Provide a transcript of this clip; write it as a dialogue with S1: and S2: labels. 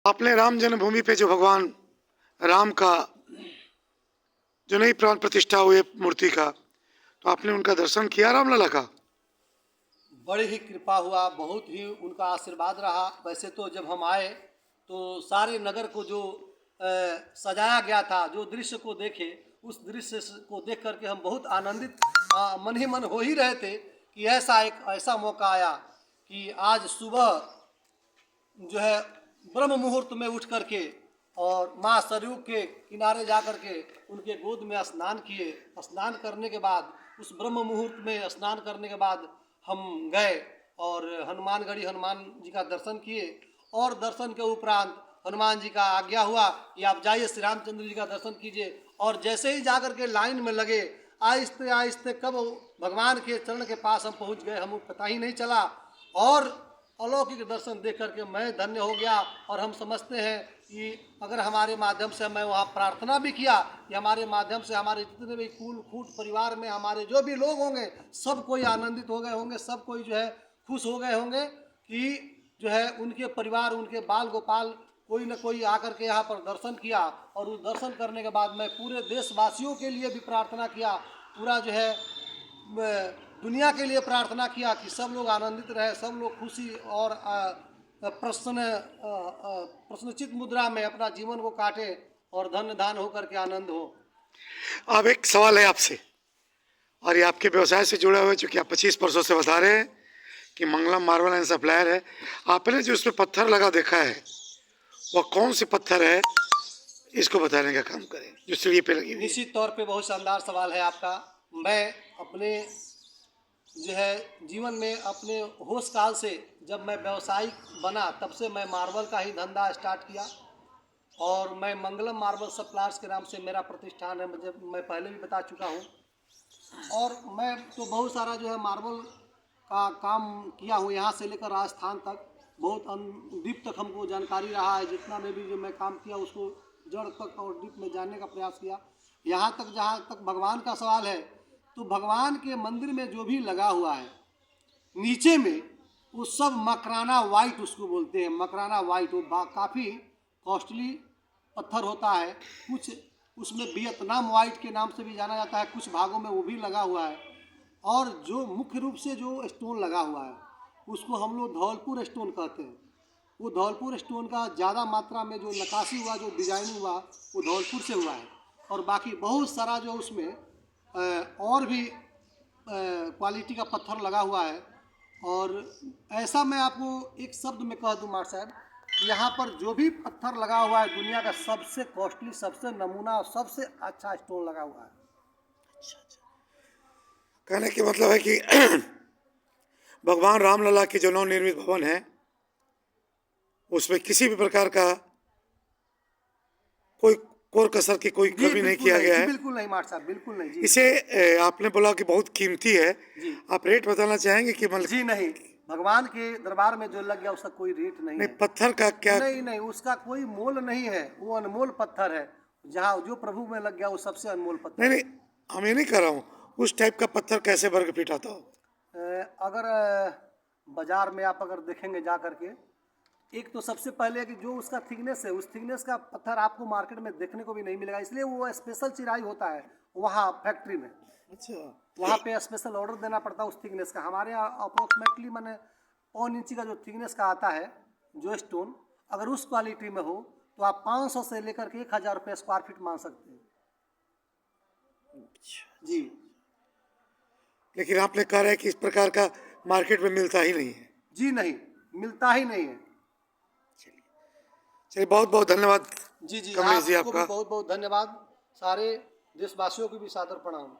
S1: आपने राम जन्मभूमि पे जो भगवान राम का जो नई प्राण प्रतिष्ठा हुई मूर्ति का, तो आपने उनका दर्शन किया रामलला का?
S2: बड़ी ही कृपा हुआ, बहुत ही उनका आशीर्वाद रहा। वैसे तो जब हम आए तो सारे नगर को जो सजाया गया था, जो दृश्य को देखे, उस दृश्य को देख करके हम बहुत आनंदित मन ही मन हो ही रहे थे कि ऐसा मौका आया कि आज सुबह जो है ब्रह्म मुहूर्त में उठ करके और माँ सरयू के किनारे जा करके उनके गोद में स्नान किए। स्नान करने के बाद, उस ब्रह्म मुहूर्त में स्नान करने के बाद हम गए और हनुमानगढ़ी हनुमान जी का दर्शन किए। और दर्शन के उपरांत हनुमान जी का आज्ञा हुआ कि आप जाइए श्री रामचंद्र जी का दर्शन कीजिए। और जैसे ही जा करके लाइन में लगे, आहिस्ते आहिस्ते कब भगवान के चरण के पास हम पहुंच गए, हमें पता ही नहीं चला। और अलौकिक दर्शन देख करके मैं धन्य हो गया। और हम समझते हैं कि अगर हमारे माध्यम से, मैं वहाँ प्रार्थना भी किया कि हमारे माध्यम से हमारे जितने भी कुल कूट परिवार में हमारे जो भी लोग होंगे, सब कोई आनंदित हो गए होंगे, सब कोई जो है खुश हो गए होंगे कि जो है उनके परिवार, उनके बाल गोपाल कोई न कोई आकर के यहाँ पर दर्शन किया। और उस दर्शन करने के बाद मैं पूरे देशवासियों के लिए भी प्रार्थना किया, पूरा जो है दुनिया के लिए प्रार्थना किया कि सब लोग आनंदित रहे, सब लोग खुशी और प्रश्नचित मुद्रा में अपना जीवन को काटे और धन्य धान होकर के आनंद हो।
S1: अब एक सवाल है आपसे, और ये आपके व्यवसाय से जुड़ा हुआ है, चूँकि आप 25 वर्षों से बता रहे हैं कि मंगलम मार्बल एंड सप्लायर है। आपने जो उसमें पत्थर लगा देखा है, वह कौन से पत्थर है, इसको बताने का काम करें जो सीढ़ी पे लगी हुई है।
S2: निश्चित तौर पे बहुत शानदार सवाल है आपका। मैं अपने जो है जीवन में, अपने होश काल से जब मैं व्यवसायिक बना, तब से मैं मार्बल का ही धंधा स्टार्ट किया। और मैं मंगलम मार्बल सप्लायर्स के नाम से मेरा प्रतिष्ठान है, मुझे मैं पहले भी बता चुका हूँ। और मैं तो बहुत सारा जो है मार्बल का काम किया हूँ, यहाँ से लेकर राजस्थान तक, बहुत डीप तक हमको जानकारी रहा है। जितना में भी जो मैं काम किया उसको जड़ तक और डीप में जानने का प्रयास किया। यहाँ तक, जहाँ तक भगवान का सवाल है, तो भगवान के मंदिर में जो भी लगा हुआ है नीचे में, वो सब मकराना वाइट उसको बोलते हैं, मकराना वाइट। वो काफ़ी कॉस्टली पत्थर होता है। कुछ उसमें वियतनाम वाइट के नाम से भी जाना जाता है, कुछ भागों में वो भी लगा हुआ है। और जो मुख्य रूप से जो स्टोन लगा हुआ है उसको हम लोग धौलपुर स्टोन कहते हैं। वो धौलपुर स्टोन का ज़्यादा मात्रा में जो नक्काशी हुआ, जो डिजाइनिंग हुआ, वो धौलपुर से हुआ है। और बाकी बहुत सारा जो उसमें और भी क्वालिटी का पत्थर लगा हुआ है। और ऐसा मैं आपको एक शब्द में कह दूँ मार साहब, यहाँ पर जो भी पत्थर लगा हुआ है, दुनिया का सबसे कॉस्टली, सबसे नमूना और सबसे अच्छा स्टोन लगा हुआ है।
S1: कहने की मतलब है कि भगवान रामलला के जो नवनिर्मित भवन है, उसमें किसी भी प्रकार का कोई कोर कसर की कोई कमी नहीं किया गया है।
S2: बिल्कुल नहीं मार साहब, बिल्कुल नहीं जी।
S1: इसे आपने बोला कि बहुत कीमती है, आप रेट बताना चाहेंगे कि मतलब?
S2: जी नहीं, भगवान के दरबार में जो लग गया उसका कोई रेट नहीं है।
S1: पत्थर का क्या?
S2: नहीं, उसका कोई मोल नहीं है, वो अनमोल पत्थर है। जहाँ जो प्रभु में लग गया वो सबसे अनमोल पत्थर।
S1: नहीं, हम ये नहीं कर रहा हूँ, उस टाइप का पत्थर कैसे वर्ग फीट आता हो?
S2: अगर बाजार में आप अगर देखेंगे जा करके, एक तो सबसे पहले कि जो उसका थिकनेस है, उस थिकनेस का पत्थर आपको मार्केट में देखने को भी नहीं मिलेगा। इसलिए वो स्पेशल चिराई होता है वहाँ फैक्ट्री में।
S1: अच्छा,
S2: वहाँ पे स्पेशल ऑर्डर देना पड़ता है उस थिकनेस का। हमारे यहाँ अप्रोक्सीमेटली मैंने 5 इंची का जो थिकनेस का आता है जो स्टोन, अगर उस क्वालिटी में हो तो आप 500 से लेकर के 1000 रुपये स्क्वायर फीट मान सकते हैं जी।
S1: लेकिन आपने कहा है कि इस प्रकार का मार्केट में मिलता ही नहीं है।
S2: जी नहीं, मिलता ही नहीं है।
S1: चलिए, बहुत बहुत धन्यवाद
S2: जी,
S1: कमलेश जी,
S2: आपको भी
S1: आपका
S2: बहुत बहुत धन्यवाद। सारे देशवासियों को भी सादर प्रणाम।